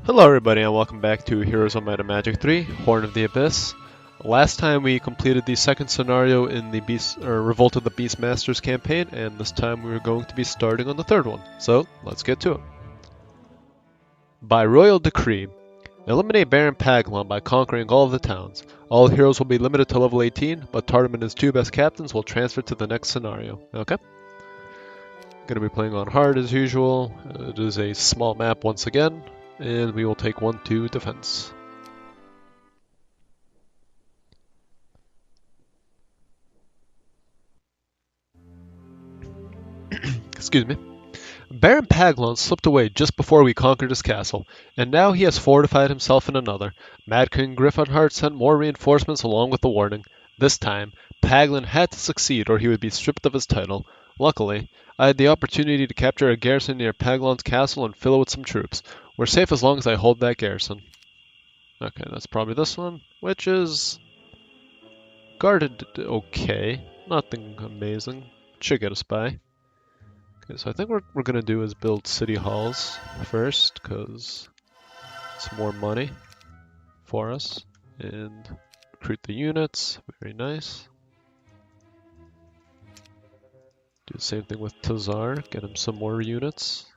Hello everybody and welcome back to Heroes of Might and Magic 3, Horn of the Abyss. Last time we completed the second scenario in the Revolt of the Beastmasters campaign, and this time we are going to be starting on the third one. So, let's get to it. By royal decree, eliminate Baron Paglon by conquering all of the towns. All heroes will be limited to level 18, but Tarnum and his two best captains will transfer to the next scenario. Okay? Gonna be playing on hard as usual. It is a small map once again. And we will take 1-2 defense. Excuse me. Baron Paglon slipped away just before we conquered his castle, and now he has fortified himself in another. Mad King Griffonheart sent more reinforcements along with the warning. This time, Paglon had to succeed or he would be stripped of his title. Luckily, I had the opportunity to capture a garrison near Paglon's castle and fill it with some troops. We're safe as long as I hold that garrison. Okay, that's probably this one, which is guarded okay. Nothing amazing. Should get us by. Okay, so I think what we're gonna do is build city halls first, because it's more money for us. And recruit the units. Very nice. Do the same thing with Tazar. Get him some more units.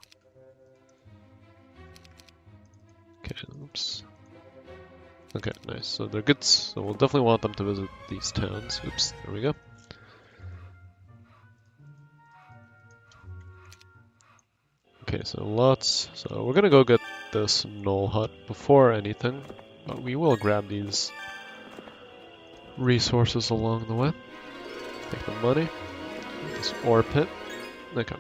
Okay, oops. Okay, nice. So they're good. So we'll definitely want them to visit these towns. Oops, there we go. Okay, so lots. So we're gonna go get this Knoll Hut before anything, but we will grab these resources along the way. Take the money. This ore pit. Okay.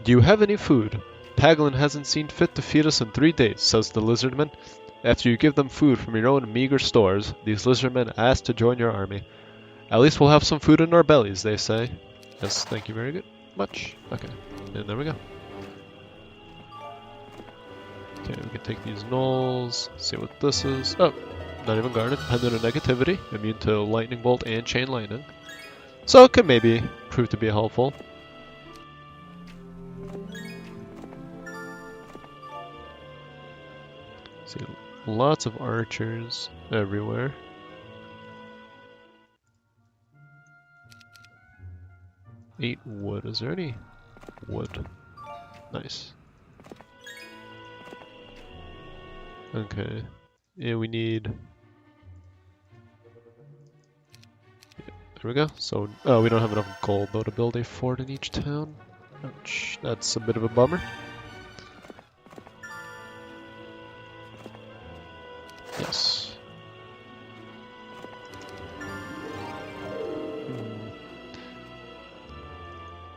Do you have any food? Paglon hasn't seen fit to feed us in 3 days, says the lizardman. After you give them food from your own meager stores, these lizardmen ask to join your army. At least we'll have some food in our bellies, they say. Yes, thank you very good. Much. Okay, and there we go. Okay, we can take these knolls, see what this is. Oh, not even guarded. Pendant of Negativity, immune to Lightning Bolt and Chain Lightning. So it could maybe prove to be helpful. See, lots of archers everywhere. Eight wood. Is there any wood? Nice. Okay. Yeah, we need... Yeah, there we go. So, oh, we don't have enough gold though to build a fort in each town. Ouch. That's a bit of a bummer. Yes.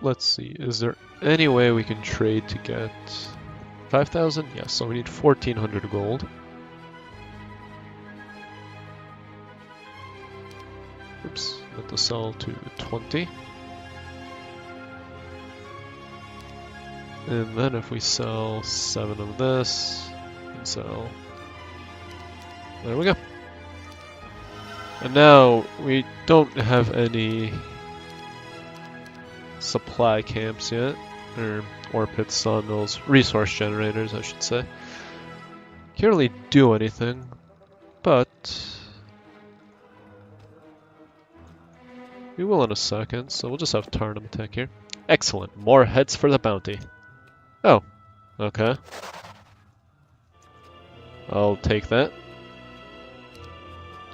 Let's see, is there any way we can trade to get 5,000? Yes, so we need 1,400 gold. Oops, have to sell to 20. And then if we sell 7 of this, we can sell... There we go. And now we don't have any supply camps yet, or ore pits, sawmills, resource generators, I should say. Can't really do anything, but we will in a second. So we'll just have Tarnum attack here. Excellent, more heads for the bounty. Oh, okay. I'll take that.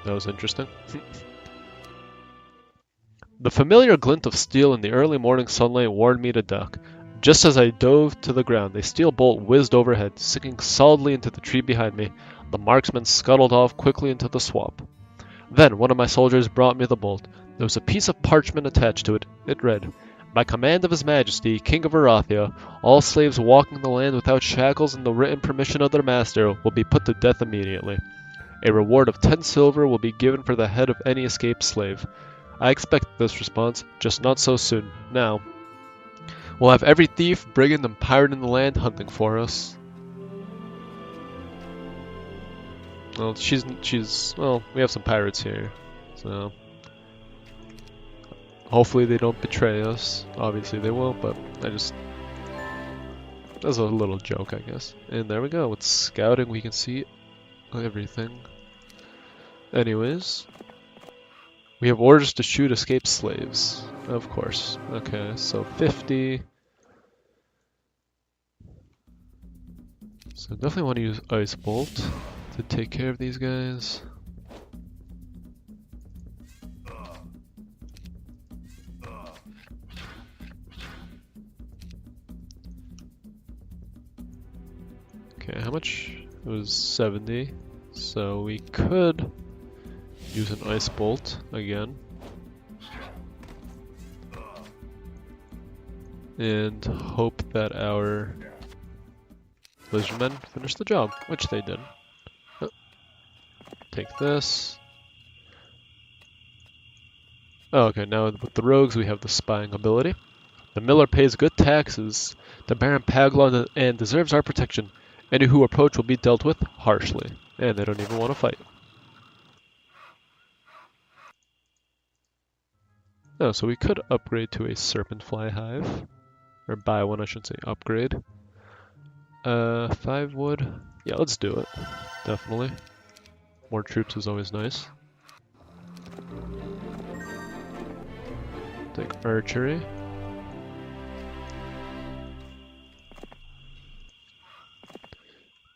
That was interesting. The familiar glint of steel in the early morning sunlight warned me to duck. Just as I dove to the ground, a steel bolt whizzed overhead, sinking solidly into the tree behind me. The marksman scuttled off quickly into the swamp. Then one of my soldiers brought me the bolt. There was a piece of parchment attached to it. It read, "By command of His Majesty, King of Arathia, all slaves walking the land without shackles and the written permission of their master will be put to death immediately. A reward of 10 silver will be given for the head of any escaped slave." I expect this response, just not so soon. Now, we'll have every thief, brigand, and pirate in the land hunting for us. Well, well, we have some pirates here, so hopefully they don't betray us. Obviously they will, but I just That's a little joke, I guess. And there we go. With scouting, we can see everything. Anyways, we have orders to shoot escaped slaves. Of course. Okay, so 50. So definitely want to use Ice Bolt to take care of these guys. Okay, how much? It was 70. So we could use an Ice Bolt again. And hope that our lizardmen finish the job, which they did. Oh, take this. Oh, okay, now with the rogues we have the spying ability. The miller pays good taxes to Baron Paglon and deserves our protection. Any who approach will be dealt with harshly. And they don't even want to fight. Oh, so we could upgrade to a serpent fly hive. Or buy one, I should say, upgrade. 5 wood. Yeah, let's do it. Definitely. More troops is always nice. Take archery.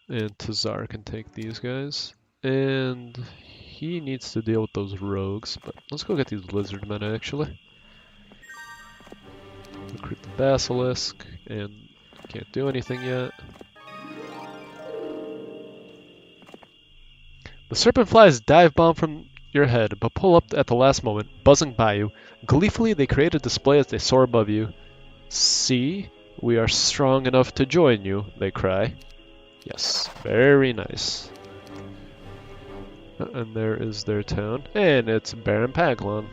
And Tazar can take these guys. And he needs to deal with those rogues, but let's go get these lizardmen actually. Recruit the basilisk, and can't do anything yet. The serpent flies dive bomb from your head, but pull up at the last moment, buzzing by you. Gleefully, they create a display as they soar above you. See, we are strong enough to join you, they cry. Yes, very nice. And there is their town, and it's Baron Paglon.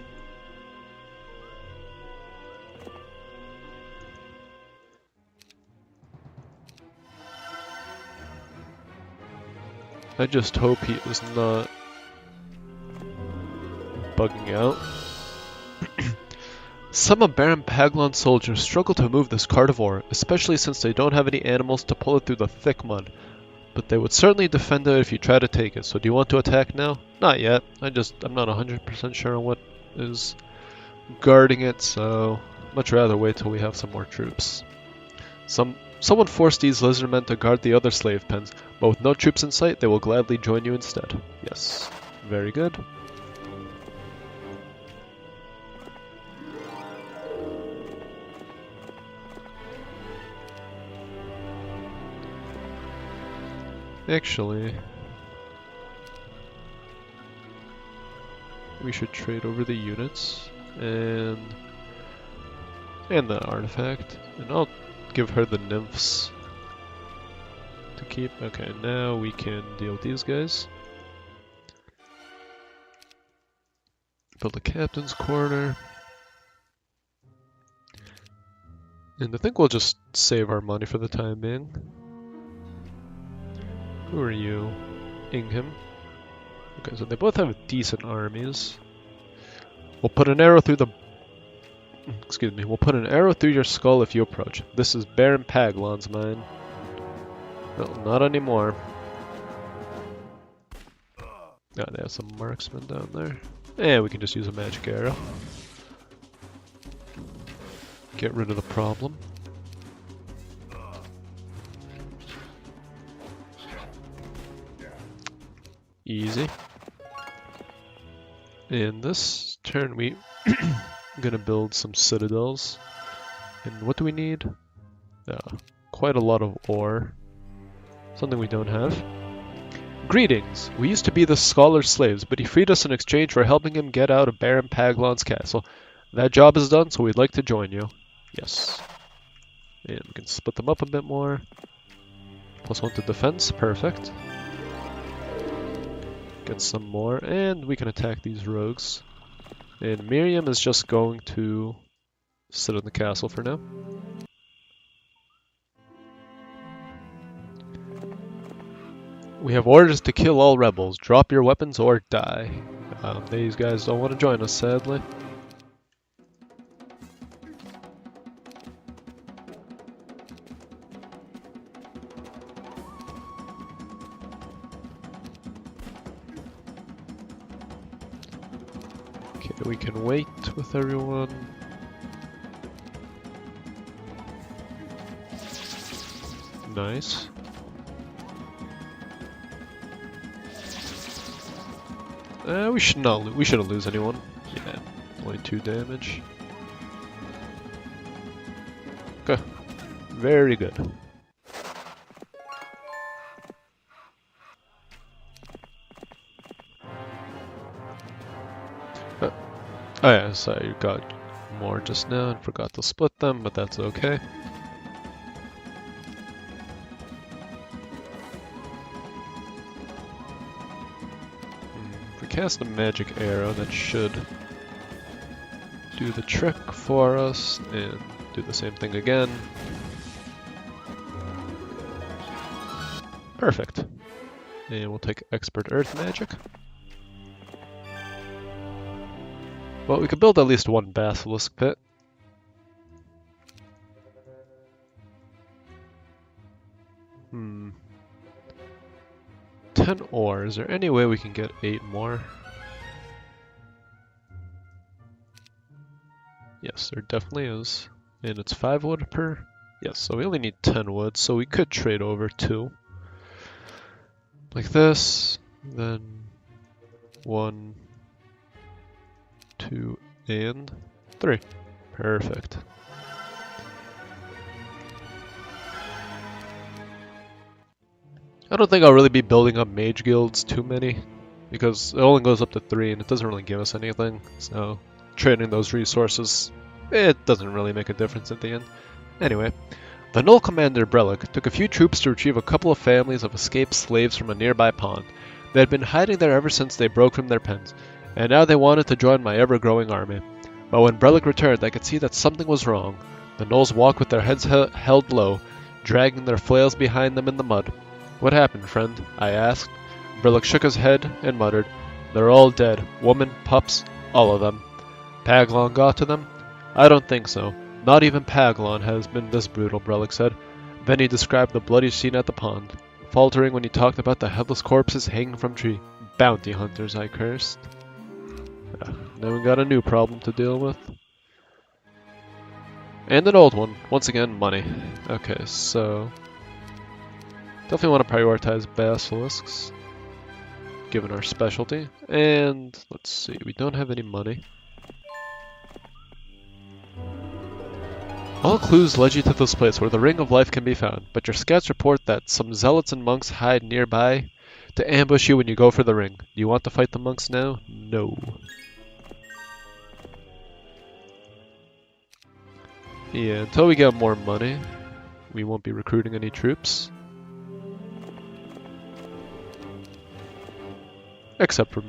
I just hope he is not bugging out. Some of Baron Paglon's soldiers struggle to move this cart of ore, especially since they don't have any animals to pull it through the thick mud. But they would certainly defend it if you try to take it, so do you want to attack now? Not yet. I'm not 100% sure on what is guarding it, so much rather wait till we have some more troops. Someone forced these lizardmen to guard the other slave pens, but with no troops in sight, they will gladly join you instead. Yes. Very good. Actually, we should trade over the units and the artifact, and I'll give her the nymphs to keep. Okay, now we can deal with these guys. Build a captain's quarter. And I think we'll just save our money for the time being. Who are you? Ingham. Okay, so they both have decent armies. We'll put an arrow through the... Excuse me. We'll put an arrow through your skull if you approach. This is Baron Paglon's mine. Well, not anymore. Oh, they have some marksmen down there. And we can just use a magic arrow. Get rid of the problem. Easy. In this turn, we gonna build some citadels. And what do we need? Quite a lot of ore. Something we don't have. Greetings! We used to be the scholar's slaves, but he freed us in exchange for helping him get out of Baron Paglon's castle. That job is done, so we'd like to join you. Yes. And we can split them up a bit more. +1 to defense, perfect. Get some more, and we can attack these rogues. And Miriam is just going to sit in the castle for now. We have orders to kill all rebels. Drop your weapons or die. These guys don't want to join us, sadly. We can wait with everyone. Nice. We should not. We shouldn't lose anyone. Yeah, only 2 damage. Okay, very good. Oh yeah, so you got more just now and forgot to split them, but that's okay. If we cast a magic arrow, that should do the trick for us, and do the same thing again. Perfect. And we'll take Expert Earth Magic. Well, we could build at least 1 Basilisk Pit. Hmm. 10 ore. Is there any way we can get 8 more? Yes, there definitely is. And it's 5 wood per? Yes, so we only need 10 wood, so we could trade over 2. Like this, then 1, 2, and 3. Perfect. I don't think I'll really be building up mage guilds too many, because it only goes up to 3 and it doesn't really give us anything, so trading those resources, it doesn't really make a difference at the end. Anyway, the Null commander Brelic took a few troops to retrieve a couple of families of escaped slaves from a nearby pond. They had been hiding there ever since they broke from their pens, and now they wanted to join my ever-growing army. But when Brelic returned, I could see that something was wrong. The Nulls walked with their heads held low, dragging their flails behind them in the mud. "What happened, friend?" I asked. Brelic shook his head and muttered, "They're all dead. Women, pups, all of them." "Paglon got to them?" "I don't think so. Not even Paglon has been this brutal," Brelic said. Then he described the bloody scene at the pond, faltering when he talked about the headless corpses hanging from tree. "Bounty hunters," I cursed. Then we got a new problem to deal with. And an old one. Once again, money. Okay, so definitely want to prioritize basilisks, given our specialty. And let's see, we don't have any money. All clues led you to this place where the Ring of Life can be found, but your scouts report that some zealots and monks hide nearby to ambush you when you go for the ring. Do you want to fight the monks now? No. Yeah, until we get more money, we won't be recruiting any troops. Except for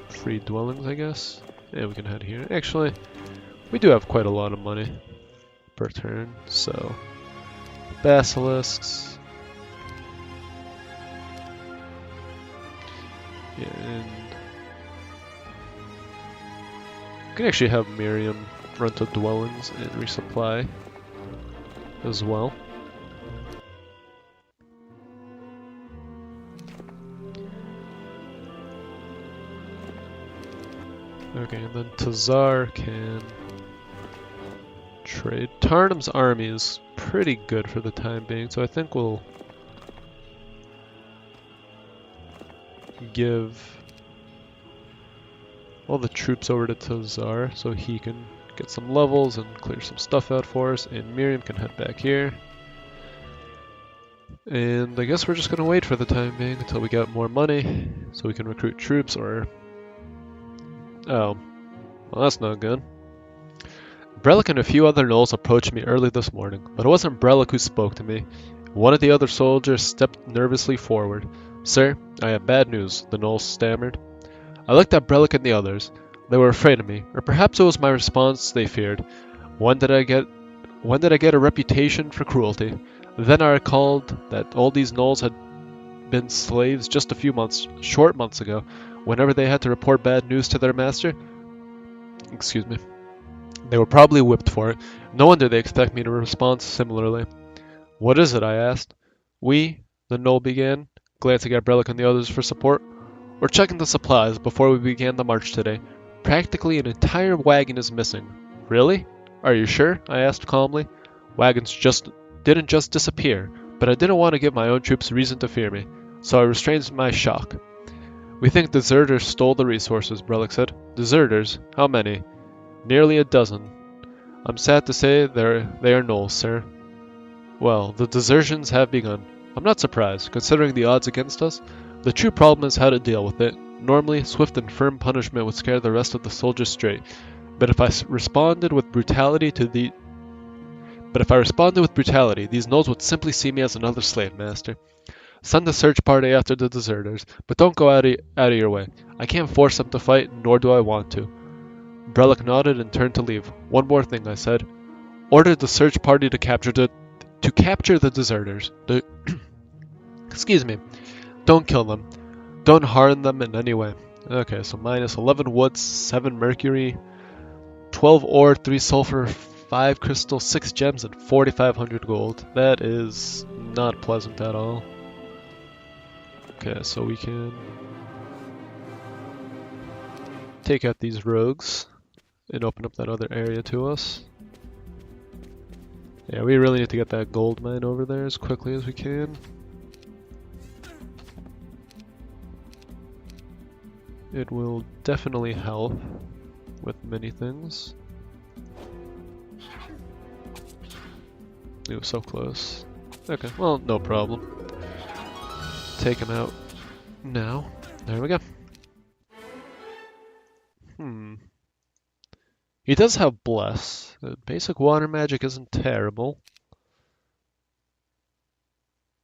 free dwellings, I guess. Yeah, we can head here. Actually, we do have quite a lot of money per turn, so basilisks. Yeah, and we can actually have Miriam rental dwellings and resupply as well. Okay, and then Tazar can trade. Tarnum's army is pretty good for the time being, so I think we'll give all the troops over to Tazar so he can get some levels and clear some stuff out for us, and Miriam can head back here. And I guess we're just gonna wait for the time being until we get more money so we can recruit troops, or... Oh, well that's not good. Brelic and a few other gnolls approached me early this morning, but it wasn't Brelic who spoke to me. One of the other soldiers stepped nervously forward. "Sir, I have bad news," the gnoll stammered. I looked at Brelic and the others. They were afraid of me, or perhaps it was my response they feared. When did I get a reputation for cruelty? Then I recalled that all these gnolls had been slaves just a few short months ago, whenever they had to report bad news to their master. Excuse me. They were probably whipped for it. No wonder they expect me to respond similarly. "What is it?" I asked. "We," the gnoll began, glancing at Brelic and the others for support. We're checking the supplies before we began the march today. Practically an entire wagon is missing. Really? Are you sure? I asked calmly. Wagons didn't just disappear, but I didn't want to give my own troops reason to fear me, so I restrained my shock. We think deserters stole the resources, Brellick said. Deserters? How many? Nearly a dozen. I'm sad to say they are gnolls, sir. Well, the desertions have begun. I'm not surprised, considering the odds against us. The true problem is how to deal with it. Normally, swift and firm punishment would scare the rest of the soldiers straight. But if I responded with brutality, these gnolls would simply see me as another slave master. Send a search party after the deserters, but don't go out of your way. I can't force them to fight, nor do I want to. Brellick nodded and turned to leave. One more thing, I said. Order the search party to capture the deserters. Excuse me. Don't kill them. Don't harm them in any way. Okay, so minus 11 wood, 7 mercury, 12 ore, 3 sulfur, 5 crystal, 6 gems, and 4,500 gold. That is not pleasant at all. Okay, so we can take out these rogues and open up that other area to us. Yeah, we really need to get that gold mine over there as quickly as we can. It will definitely help with many things. It was so close. Okay, well, no problem. Take him out now. There we go. He does have Bless. Basic water magic isn't terrible.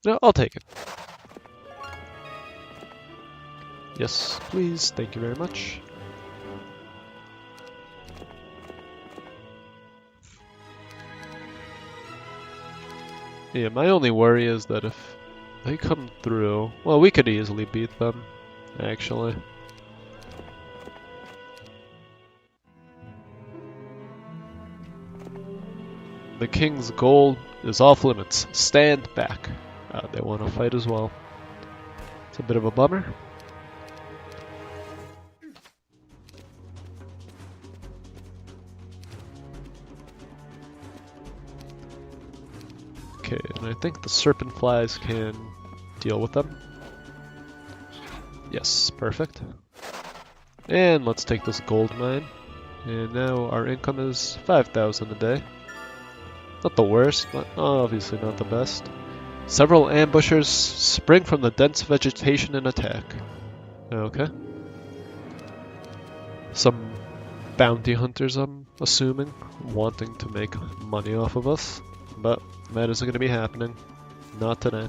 No, I'll take it. Yes, please. Thank you very much. Yeah, my only worry is that if they come through... Well, we could easily beat them, actually. The king's gold is off limits. Stand back. They want to fight as well. It's a bit of a bummer. Okay, and I think the serpent flies can deal with them. Yes, perfect. And let's take this gold mine. And now our income is 5,000 a day. Not the worst, but obviously not the best. Several ambushers spring from the dense vegetation and attack. Okay. Some bounty hunters, I'm assuming, wanting to make money off of us. But that isn't going to be happening. Not today.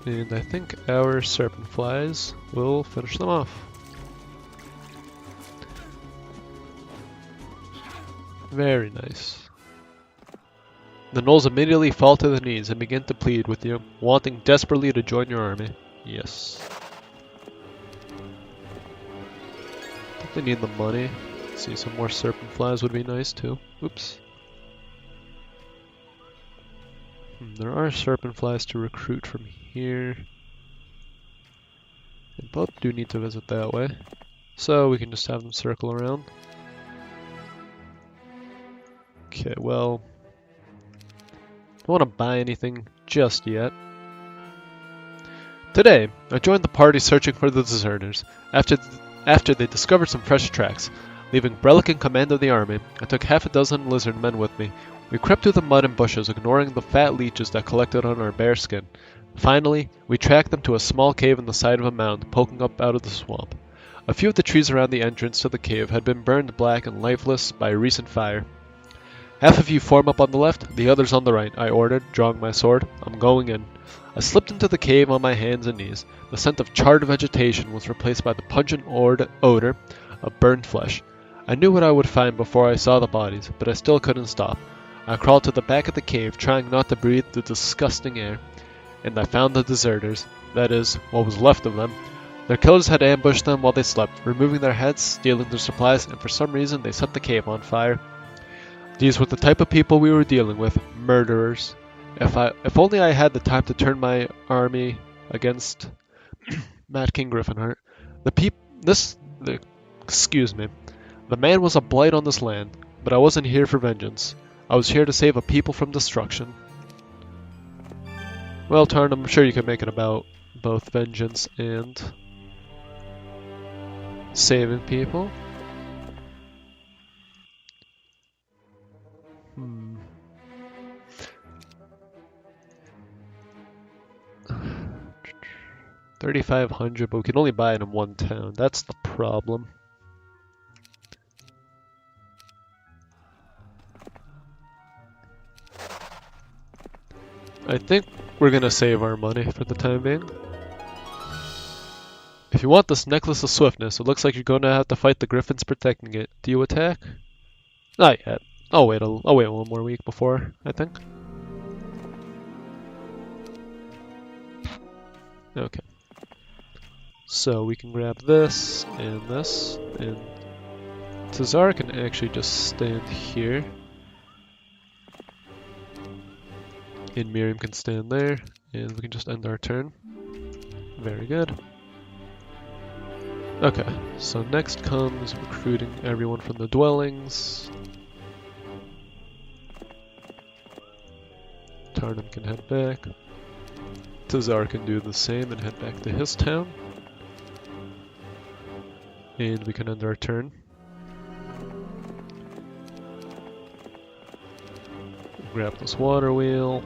And I think our serpent flies will finish them off. Very nice. The gnolls immediately fall to their knees and begin to plead with you, wanting desperately to join your army. Yes. I think they need the money. See, some more serpent flies would be nice too. Oops. There are serpent flies to recruit from here. And both do need to visit that way. So we can just have them circle around. Okay, well... don't want to buy anything just yet. Today, I joined the party searching for the deserters. After they discovered some fresh tracks, leaving Brellick in command of the army, I took half a dozen lizard men with me. We crept through the mud and bushes, ignoring the fat leeches that collected on our bare skin. Finally, we tracked them to a small cave in the side of a mound poking up out of the swamp. A few of the trees around the entrance to the cave had been burned black and lifeless by a recent fire. Half of you form up on the left, the others on the right, I ordered, drawing my sword. I'm going in. I slipped into the cave on my hands and knees. The scent of charred vegetation was replaced by the pungent odor of burned flesh. I knew what I would find before I saw the bodies, but I still couldn't stop. I crawled to the back of the cave, trying not to breathe the disgusting air. And I found the deserters. That is, what was left of them. Their killers had ambushed them while they slept, removing their heads, stealing their supplies, and for some reason they set the cave on fire. These were the type of people we were dealing with, murderers. If only I had the time to turn my army against Mad King Griffinheart. Excuse me. The man was a blight on this land, but I wasn't here for vengeance. I was here to save a people from destruction. Well, Tarnum, I'm sure you can make it about both vengeance and saving people. Hmm. 3,500, but we can only buy it in one town. That's the problem. I think we're gonna save our money for the time being. If you want this necklace of swiftness, it looks like you're gonna have to fight the griffins protecting it. Do you attack? Not yet. I'll wait one more week before, I think. Okay. So we can grab this, and Tazar can actually just stand here. And Miriam can stand there, and we can just end our turn. Very good. Okay, so next comes recruiting everyone from the dwellings. Tarnum can head back. Tazar can do the same and head back to his town. And we can end our turn. Grab this water wheel.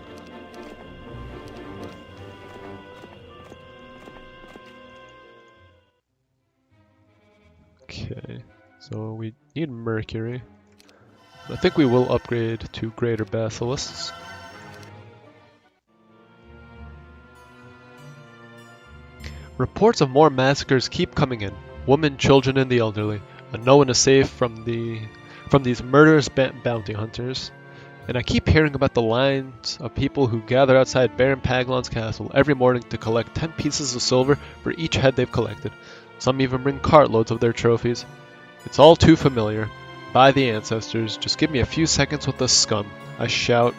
Okay, so we need Mercury. I think we will upgrade to Greater Basilisks. Reports of more massacres keep coming in. Women, children, and the elderly. And no one is safe from these murderous bounty hunters. And I keep hearing about the lines of people who gather outside Baron Paglon's castle every morning to collect 10 pieces of silver for each head they've collected. Some even bring cartloads of their trophies. It's all too familiar. By the ancestors, just give me a few seconds with this scum, I shout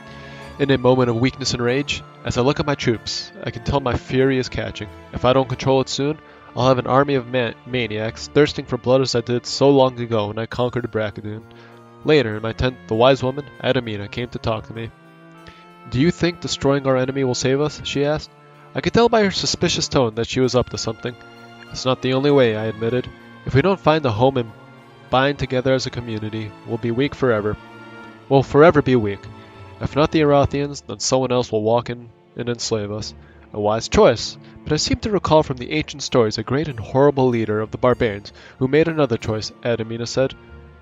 in a moment of weakness and rage. As I look at my troops, I can tell my fury is catching. If I don't control it soon, I'll have an army of maniacs thirsting for blood as I did so long ago when I conquered Bracadoon. Later, in my tent, the wise woman, Adamina, came to talk to me. Do you think destroying our enemy will save us? She asked. I could tell by her suspicious tone that she was up to something. It's not the only way, I admitted. If we don't find a home and bind together as a community, we'll be weak forever. We'll forever be weak. If not the Erathians, then someone else will walk in and enslave us. A wise choice, but I seem to recall from the ancient stories a great and horrible leader of the barbarians who made another choice, Adamina said.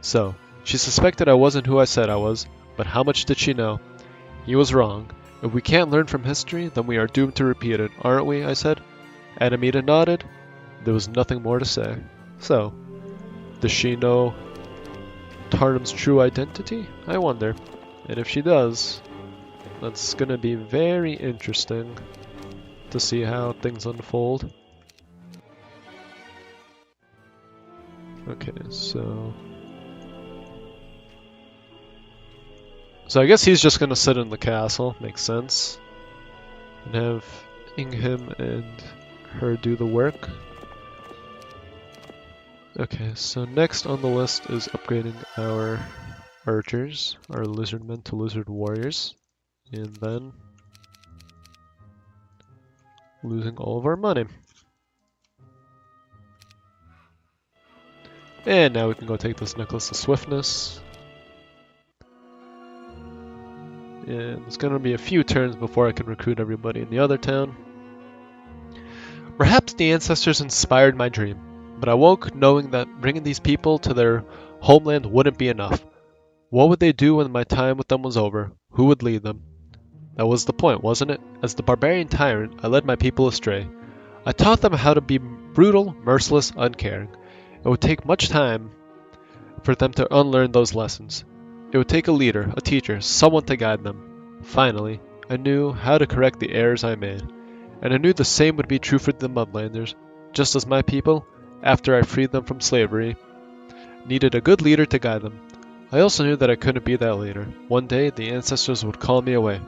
So, she suspected I wasn't who I said I was, but how much did she know? He was wrong. If we can't learn from history, then we are doomed to repeat it, aren't we? I said. Adamina nodded. There was nothing more to say. So, does she know Tarnum's true identity? I wonder. And if she does, that's gonna be very interesting to see how things unfold. Okay, so I guess he's just gonna sit in the castle, makes sense. And have Ingham and her do the work. Okay, so next on the list is upgrading our archers, our lizardmen to lizard warriors, and then losing all of our money. And now we can go take this necklace of swiftness. And it's going to be a few turns before I can recruit everybody in the other town. Perhaps the ancestors inspired my dream, but I woke knowing that bringing these people to their homeland wouldn't be enough. What would they do when my time with them was over? Who would lead them? That was the point, wasn't it? As the barbarian tyrant, I led my people astray. I taught them how to be brutal, merciless, uncaring. It would take much time for them to unlearn those lessons. It would take a leader, a teacher, someone to guide them. Finally, I knew how to correct the errors I made, and I knew the same would be true for the Mudlanders. just as my people, after I freed them from slavery, needed a good leader to guide them. I also knew that I couldn't be that leader. One day, the ancestors would call me away.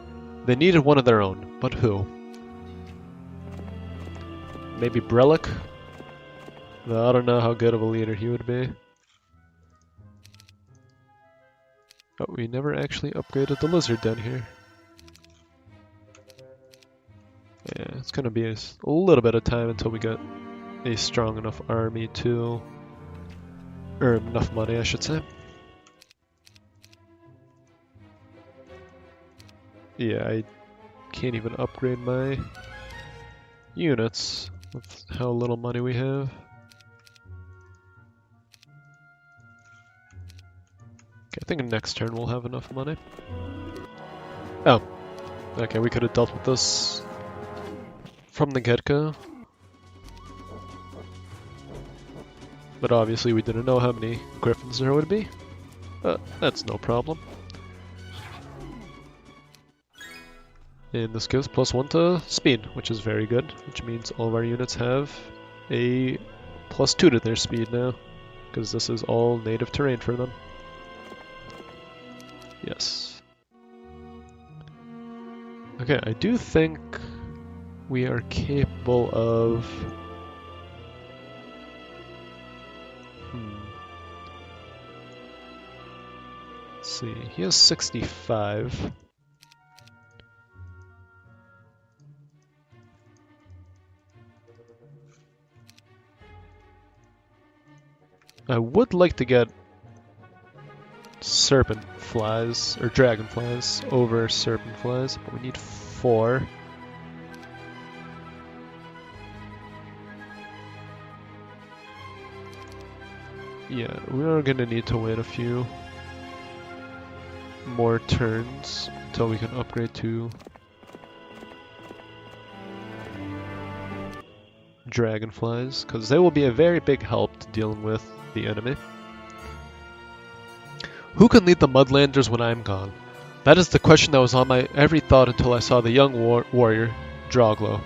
They needed one of their own, but who? Maybe Brelic? Though I don't know how good of a leader he would be. Oh, we never actually upgraded the lizard down here. Yeah, it's gonna be a little bit of time until we get a strong enough army to earn enough money, I should say. Yeah, I can't even upgrade my units with how little money we have. Okay, I think next turn we'll have enough money. Oh, okay, we could have dealt with this from the get-go. But obviously we didn't know how many griffins there would be. But that's no problem. And this gives +1 to speed, which is very good, which means all of our units have a +2 to their speed now, because this is all native terrain for them. Yes. Okay, I do think we are capable of... Let's see, he has 65. I would like to get serpent flies, or dragonflies, over serpent flies, but we need 4. Yeah, we are going to need to wait a few more turns until we can upgrade to dragonflies, because they will be a very big help to dealing with the enemy. Who can lead the Mudlanders when I am gone? That is the question that was on my every thought until I saw the young warrior, Droglo.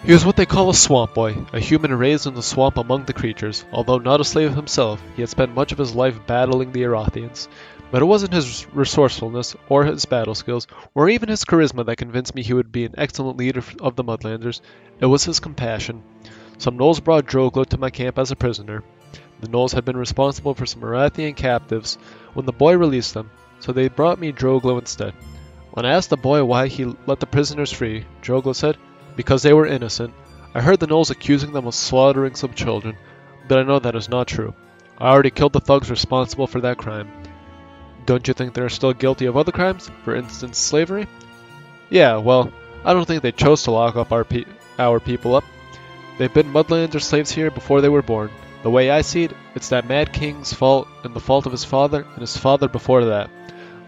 He was what they call a swamp boy, a human raised in the swamp among the creatures. Although not a slave himself, he had spent much of his life battling the Erothians. But it wasn't his resourcefulness, or his battle skills, or even his charisma that convinced me he would be an excellent leader of the Mudlanders. It was his compassion. Some gnolls brought Droglo to my camp as a prisoner. The gnolls had been responsible for some Erathian captives when the boy released them, so they brought me Droglo instead. When I asked the boy why he let the prisoners free, Droglo said, "Because they were innocent. I heard the gnolls accusing them of slaughtering some children, but I know that is not true. I already killed the thugs responsible for that crime." Don't you think they're still guilty of other crimes? For instance, slavery? Yeah, well, I don't think they chose to lock up our people up. They've been Mudlander slaves here before they were born. The way I see it, it's that Mad King's fault and the fault of his father and his father before that.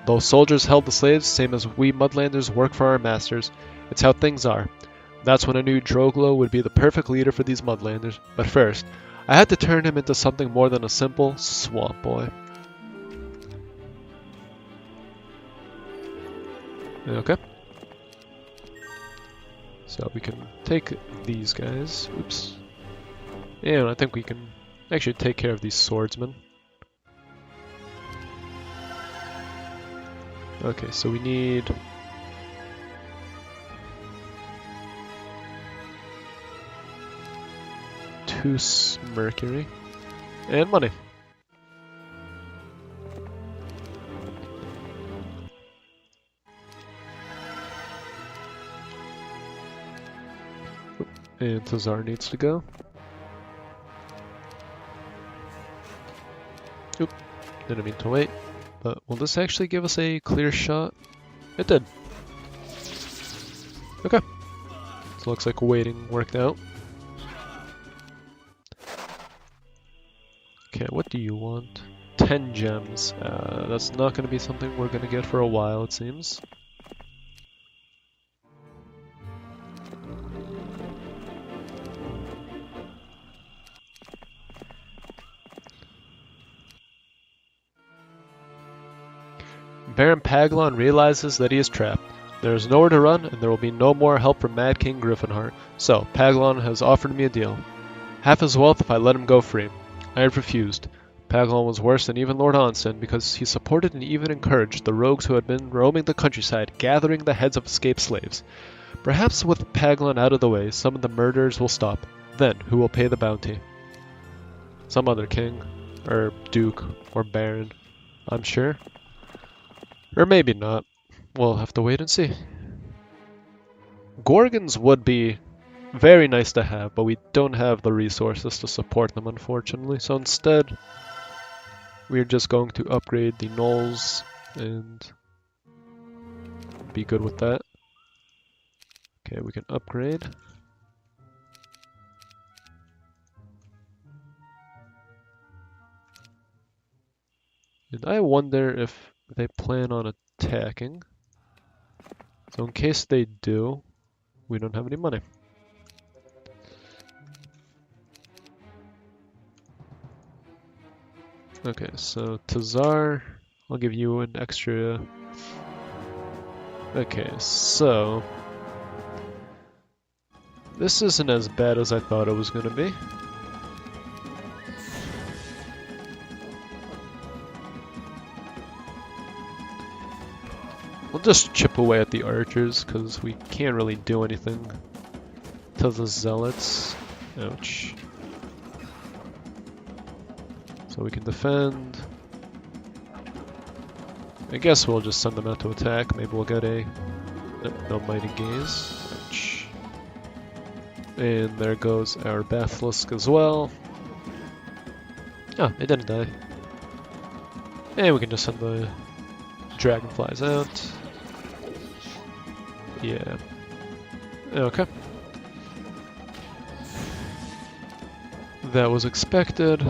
Those soldiers held the slaves, same as we Mudlanders work for our masters. It's how things are. That's when I knew Droglo would be the perfect leader for these Mudlanders. But first, I had to turn him into something more than a simple swamp boy. Okay. So we can take these guys. Oops. And I think we can actually take care of these swordsmen. Okay, so we need... two mercury. And money. And Tazar needs to go. Oop, didn't mean to wait. But will this actually give us a clear shot? It did. Okay. So looks like waiting worked out. Okay, what do you want? 10 gems. That's not going to be something we're going to get for a while, it seems. Baron Paglon realizes that he is trapped. There is nowhere to run, and there will be no more help from Mad King Griffinheart. So, Paglon has offered me a deal. half his wealth if I let him go free. I had refused. Paglon was worse than even Lord Onsen because he supported and even encouraged the rogues who had been roaming the countryside, gathering the heads of escaped slaves. Perhaps with Paglon out of the way, some of the murderers will stop. Then, who will pay the bounty? Some other king, or duke, or baron, I'm sure. Or maybe not. We'll have to wait and see. Gorgons would be very nice to have, but we don't have the resources to support them, unfortunately. So instead, we're just going to upgrade the gnolls and be good with that. Okay, we can upgrade. And I wonder if they plan on attacking. So in case they do, we don't have any money. Okay, so Tazar, I'll give you an extra. Okay, so this isn't as bad as I thought it was going to be. We'll just chip away at the archers because we can't really do anything to the zealots. Ouch. So we can defend. I guess we'll just send them out to attack. Maybe we'll get a... No mighty gaze. Ouch. And there goes our basilisk as well. Oh, it didn't die. And we can just send the dragonflies out. Yeah. Okay. That was expected.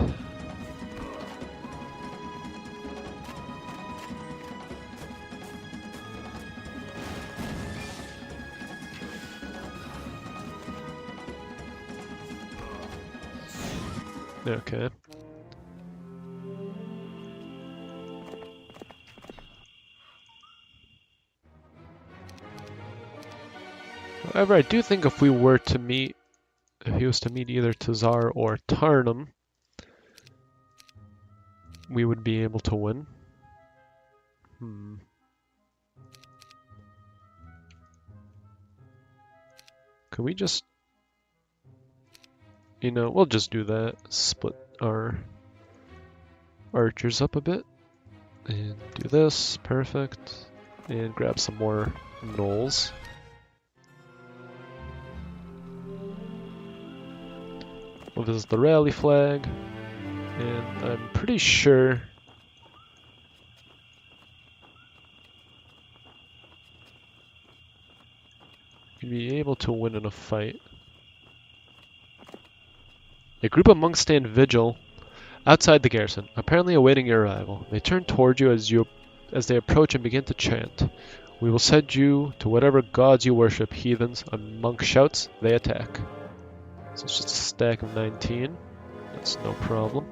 Okay. However, I do think if he was to meet either Tazar or Tarnum, we would be able to win. Could we just... You know, we'll just do that. Split our archers up a bit. And do this. Perfect. And grab some more gnolls. Well, this is the rally flag. And I'm pretty sure... you'd be able to win in a fight. A group of monks stand vigil outside the garrison, apparently awaiting your arrival. They turn toward you as they approach and begin to chant. We will send you to whatever gods you worship, heathens. A monk shouts, they attack. So it's just a stack of 19. That's no problem.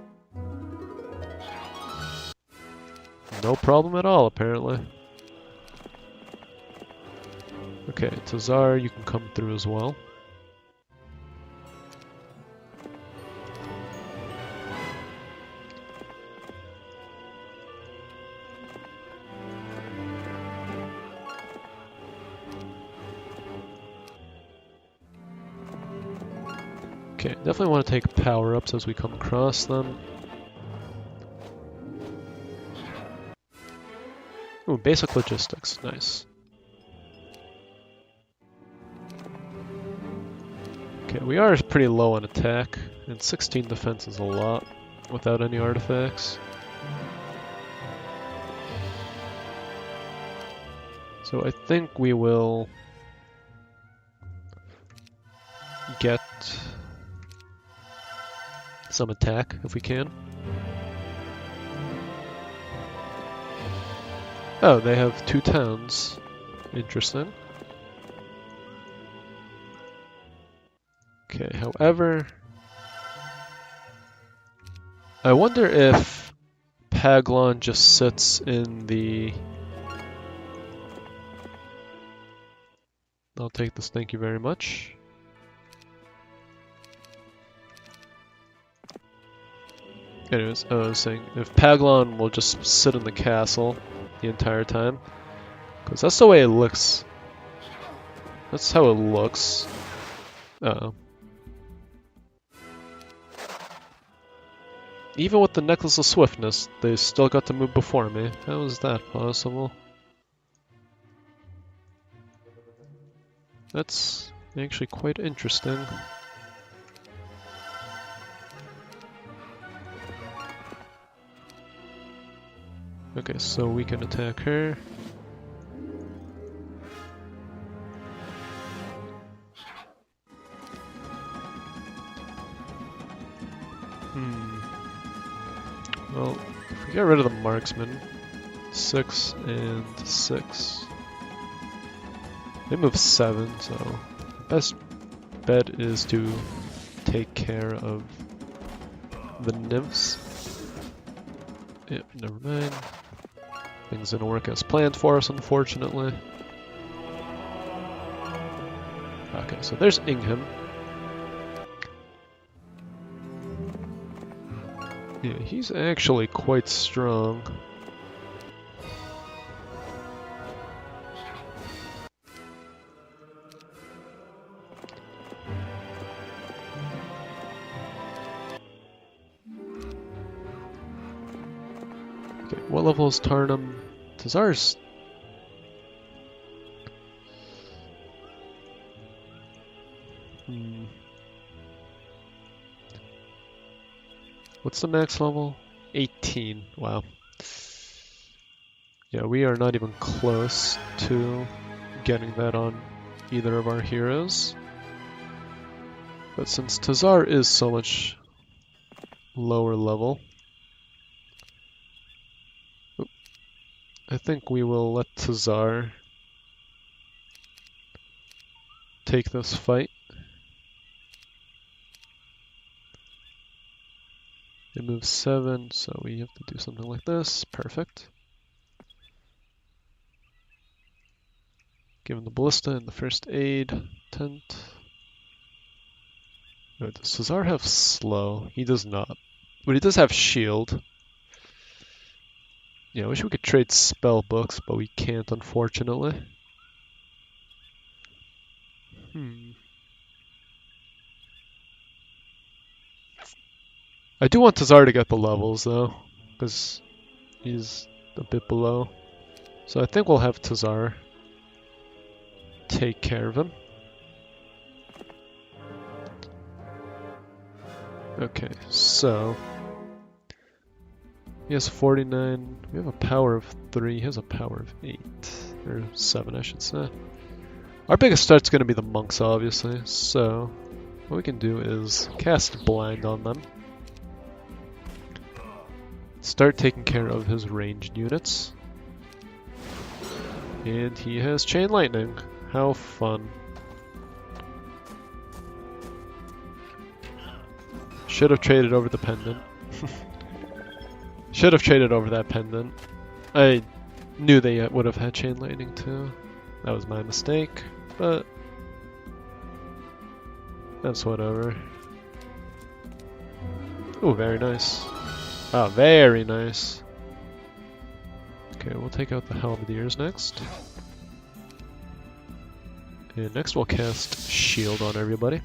No problem at all, apparently. Okay, Tazar, you can come through as well. Okay, definitely want to take power-ups as we come across them. Ooh, basic logistics, nice. Okay, we are pretty low on attack, and 16 defense is a lot without any artifacts. So I think we will get some attack if we can. Oh, they have 2 towns. Interesting. Okay, however, I wonder if Paglon just sits in the... I'll take this, thank you very much. Anyways, I was saying, if Paglon will just sit in the castle the entire time, because that's the way it looks. That's how it looks. Uh-oh. Even with the Necklace of Swiftness, they still got to move before me. How is that possible? That's actually quite interesting. Okay, so we can attack her. Well, if we get rid of the marksman, 6 and 6. They move 7, so the best bet is to take care of the nymphs. Yep, never mind. Things didn't work as planned for us, unfortunately. Okay, so there's Ingham. Yeah, he's actually quite strong. Okay, what level is Tarnum? Tazar's... What's the max level? 18. Wow. Yeah, we are not even close to getting that on either of our heroes. But since Tazar is so much lower level, I think we will let Tazar take this fight. It moves 7, so we have to do something like this. Perfect. Give him the ballista and the first aid tent. Oh, does Tazar have slow? He does not. But he does have shield. Yeah, I wish we could trade spell books, but we can't, unfortunately. I do want Tazar to get the levels, though, because he's a bit below. So I think we'll have Tazar take care of him. Okay, so he has 49. We have a power of 3. He has a power of 8. Or 7, I should say. Our biggest start's going to be the monks, obviously. So what we can do is cast Blind on them. Start taking care of his ranged units. And he has Chain Lightning. How fun. Should have traded over the pendant. Should have traded over that pendant. I knew they would have had Chain Lightning too. That was my mistake, but that's whatever. Oh, very nice. Ah, very nice. Okay, we'll take out the Halberdiers next. And next we'll cast Shield on everybody.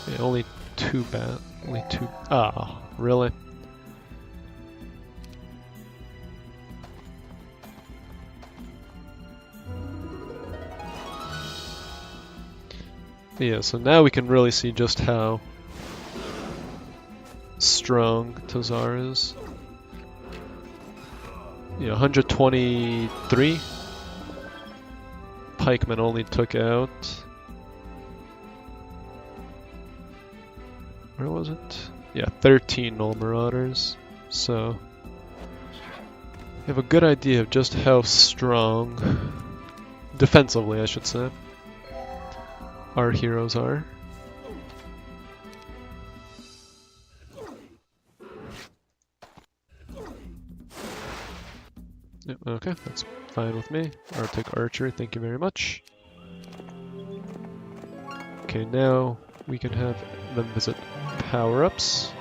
Yeah, only 2 only 2. Ah, really? Yeah, so now we can really see just how strong Tazar is. Yeah, 123. Pikemen only took out... Where was it? Yeah, 13 Null Marauders. So, you have a good idea of just how strong, defensively I should say, our heroes are. Yep, okay, that's fine with me. I'll take archery, thank you very much. Okay, now we can have them visit power-ups.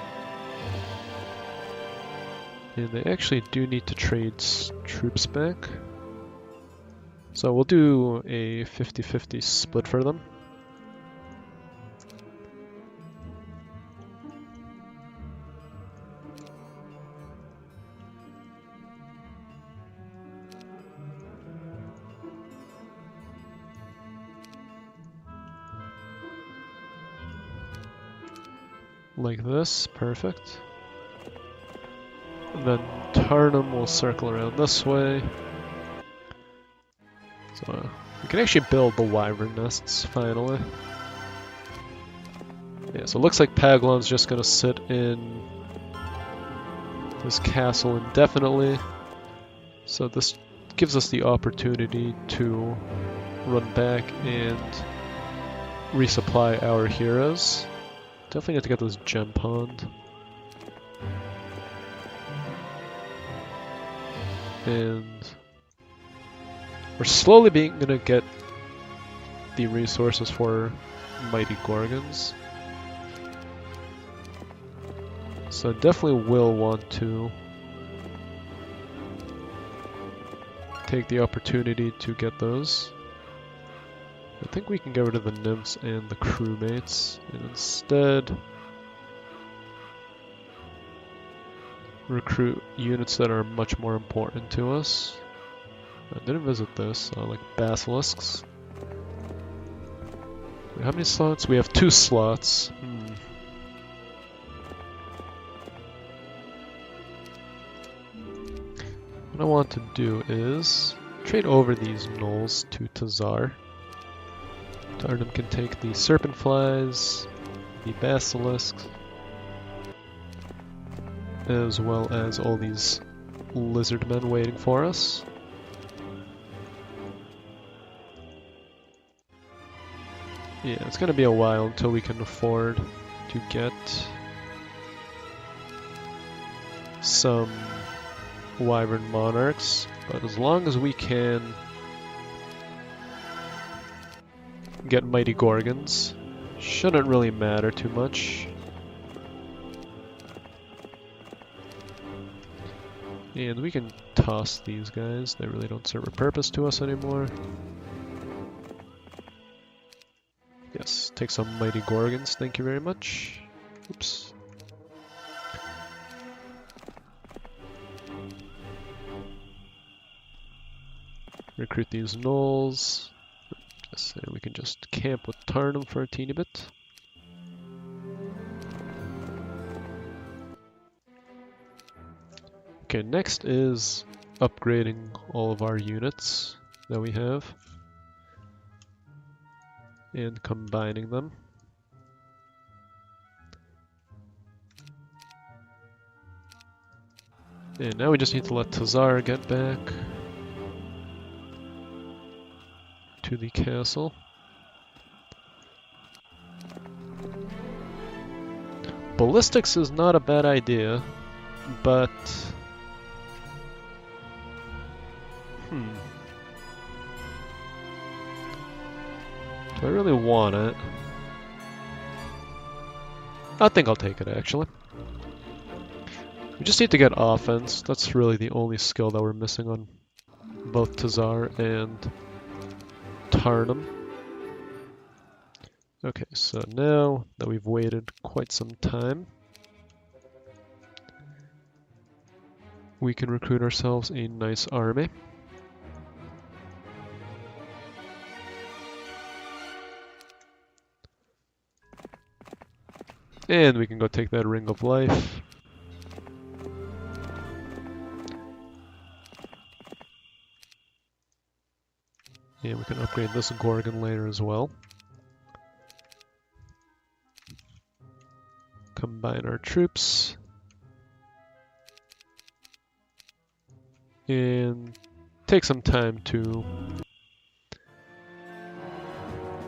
And they actually do need to trade troops back. So we'll do a 50-50 split for them. Like this, perfect. And then Tarnum will circle around this way. So we can actually build the wyvern nests finally. Yeah, so it looks like Paglon's just gonna sit in this castle indefinitely. So this gives us the opportunity to run back and resupply our heroes. Definitely have to get this gem pond. And we're slowly gonna get the resources for mighty gorgons. So I definitely will want to take the opportunity to get those. I think we can get rid of the nymphs and the crewmates, and instead recruit units that are much more important to us. I didn't visit this, like basilisks. Wait, how many slots? We have 2 slots. What I want to do is trade over these gnolls to Tazar. Tarnum can take the serpent flies, the basilisks, as well as all these lizard men waiting for us. Yeah, it's gonna be a while until we can afford to get some wyvern monarchs, but as long as we can get mighty gorgons, shouldn't really matter too much. And we can toss these guys, they really don't serve a purpose to us anymore. Yes, take some mighty gorgons, thank you very much. Oops. Recruit these gnolls. Yes, and we can just camp with Tarnum for a teeny bit. Okay, next is upgrading all of our units that we have and combining them. And now we just need to let Tazar get back to the castle. Ballistics is not a bad idea, but do I really want it? I think I'll take it actually. We just need to get offense. That's really the only skill that we're missing on both Tazar and Tarnum. Okay, so now that we've waited quite some time, we can recruit ourselves a nice army. And we can go take that Ring of Life. And we can upgrade this Gorgon later as well. Combine our troops. And take some time to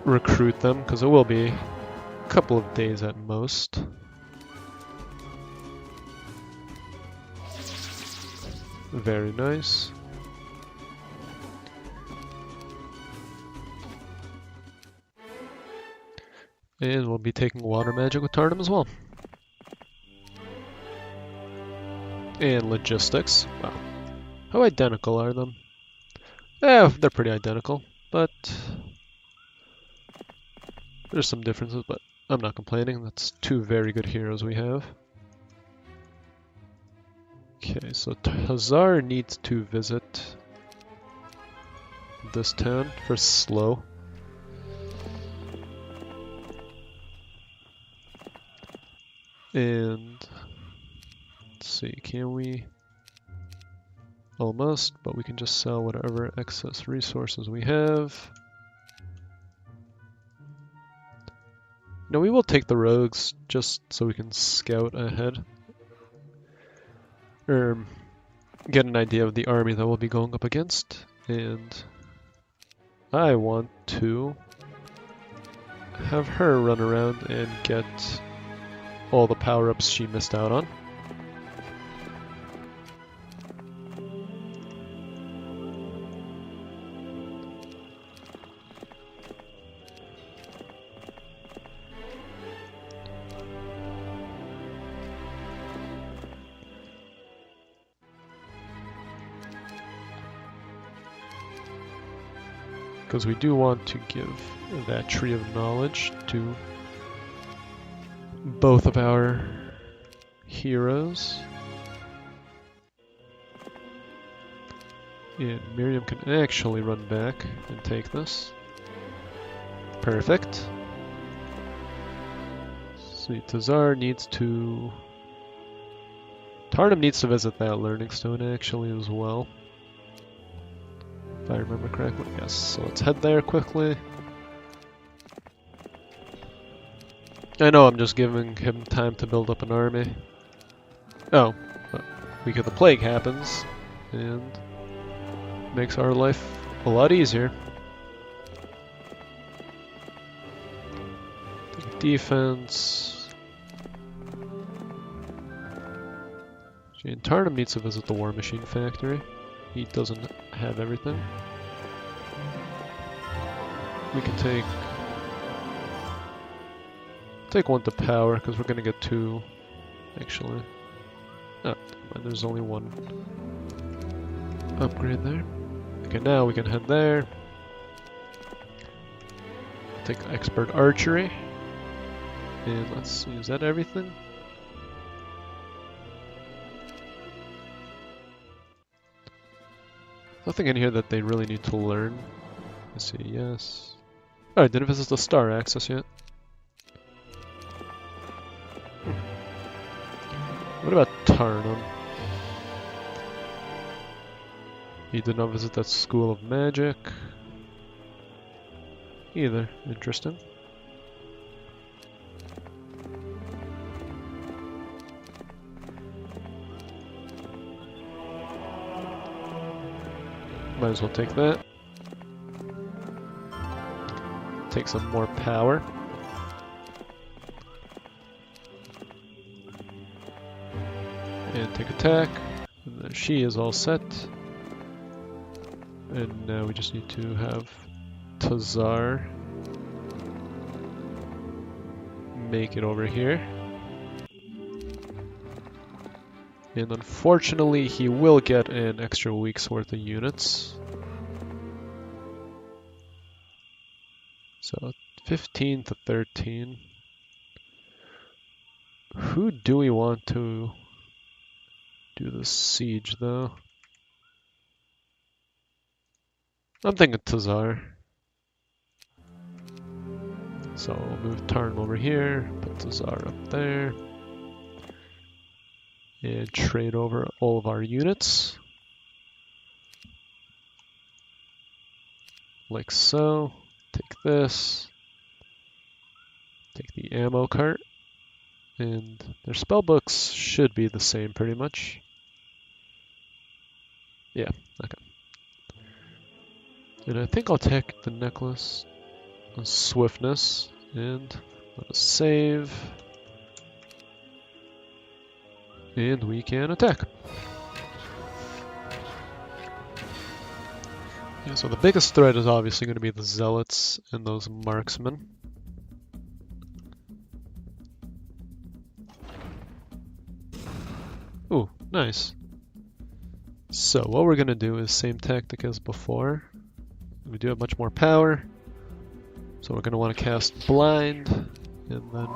recruit them, because it will be a couple of days at most. Very nice. And we'll be taking water magic with Tarnum as well. And logistics. Wow. How identical are them? Eh, they're pretty identical, but there's some differences, but I'm not complaining. That's two very good heroes we have. Okay, so Hazar needs to visit this town for slow. And let's see, can we? Almost, but we can just sell whatever excess resources we have. No, we will take the rogues just so we can scout ahead. Or get an idea of the army that we'll be going up against. And I want to have her run around and get all the power-ups she missed out on. Because we do want to give that tree of knowledge to both of our heroes. And Miriam can actually run back and take this. Perfect. Sweet. Tazar needs to... Tarnum needs to visit that learning stone actually as well. If I remember correctly, yes. So let's head there quickly. I know I'm just giving him time to build up an army. Oh, but week of the plague happens, and makes our life a lot easier. Defense. And Tarnum needs to visit the War Machine Factory. He doesn't have everything. We can take one to power because we're gonna get two. Actually, oh, there's only one upgrade there. Okay, now we can head there. Take expert archery, and let's see. Is that everything? Nothing in here that they really need to learn. Let's see, yes. Alright, didn't visit the star axis yet. What about Tarnum? He did not visit that school of magic. Either. Interesting. Might as well take that. Take some more power. And take attack. And then she is all set. And now we just need to have Tazar make it over here. And unfortunately, he will get an extra week's worth of units. So 15 to 13. Who do we want to do the siege, though? I'm thinking Tazar. So we'll move Tarn over here, put Tazar up there. And trade over all of our units. Like so. Take this. Take the ammo cart. And their spell books should be the same pretty much. Yeah, okay. And I think I'll take the necklace of swiftness and let us save. And we can attack. Yeah, so the biggest threat is obviously going to be the zealots and those marksmen. Nice. So what we're going to do is same tactic as before. We do have much more power. So we're going to want to cast Blind, and then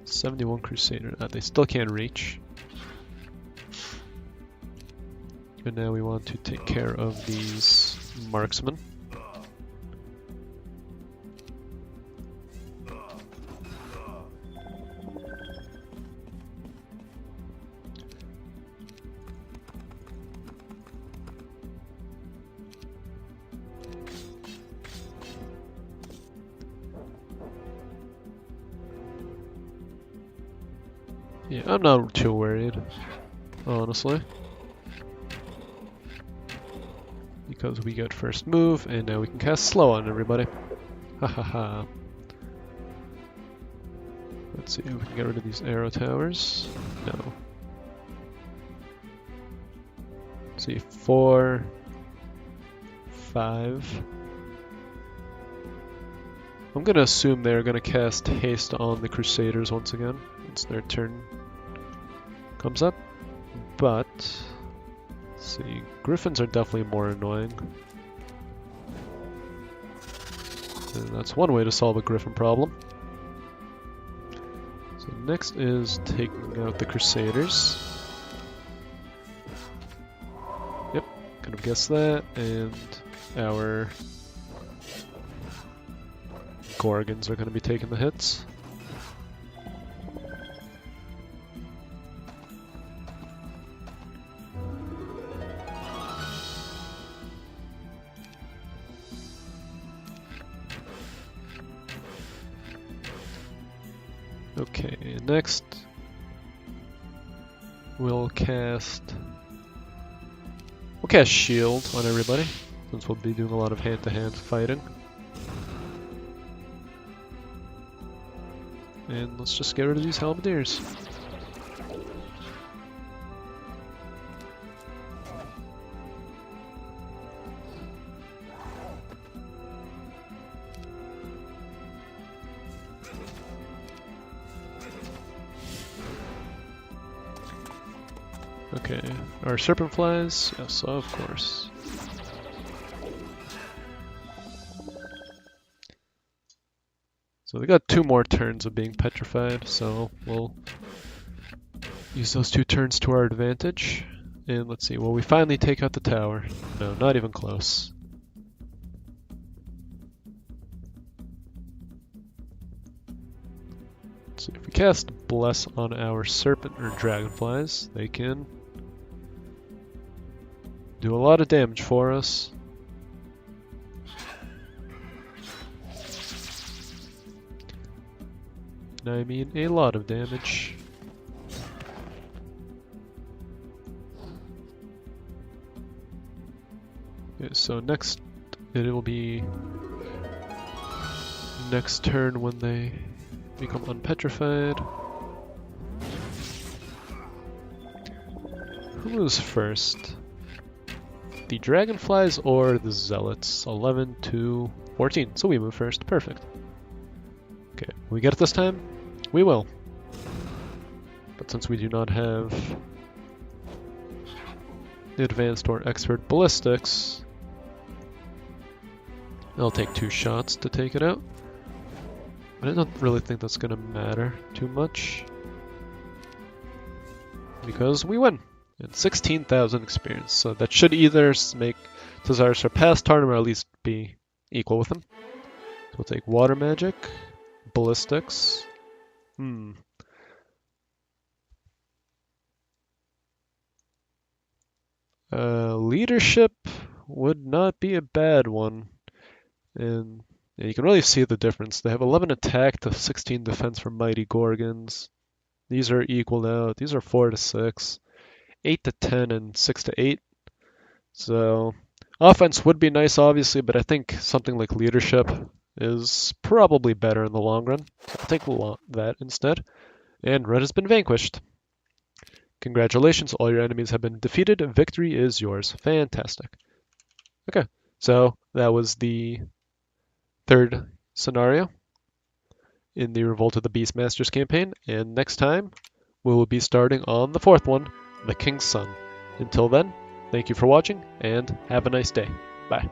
71 Crusader. They still can't reach. And now we want to take care of these marksmen. Yeah, I'm not too worried, honestly. Because we get first move, and now we can cast slow on everybody. Ha ha ha. Let's see if we can get rid of these arrow towers. No. Let's see, 4, 5. I'm gonna assume they're gonna cast haste on the Crusaders once again, once their turn comes up. But let's see, Griffins are definitely more annoying. And that's one way to solve a Griffin problem. So next is taking out the Crusaders. Yep, kind of guessed that, and our Gorgons are going to be taking the hits. Okay, next we'll cast Shield on everybody, since we'll be doing a lot of hand-to-hand fighting. And let's just get rid of these halberdiers. Okay, our serpent flies? Yes, of course. So they got 2 more turns of being petrified, so we'll use those 2 turns to our advantage. And let's see, will we finally take out the tower? No, not even close. Let's see, if we cast Bless on our serpent or dragonflies, they can do a lot of damage for us. I mean a lot of damage. Okay, so next it will be next turn when they become unpetrified. Who moves first? The dragonflies or the zealots? 11 to 14. So we move first. Perfect. Okay, will we get it this time? We will. But since we do not have advanced or expert ballistics, I'll take 2 shots to take it out. But I don't really think that's going to matter too much, because we win. And 16,000 experience, so that should either make Tazar surpass Tarnum or at least be equal with him. So we'll take water magic, ballistics. Leadership would not be a bad one. And yeah, you can really see the difference. They have 11 attack to 16 defense for Mighty Gorgons. These are equaled out. These are 4 to 6, 8 to 10, and 6 to 8. So offense would be nice, obviously, but I think something like leadership is probably better in the long run. So I'll take that instead. And red has been vanquished. Congratulations, all your enemies have been defeated. Victory is yours. Fantastic. Okay, so that was the 3rd scenario in the Revolt of the Beastmasters campaign, and next time we will be starting on the fourth one, The King's Son. Until then, thank you for watching, and have a nice day. Bye.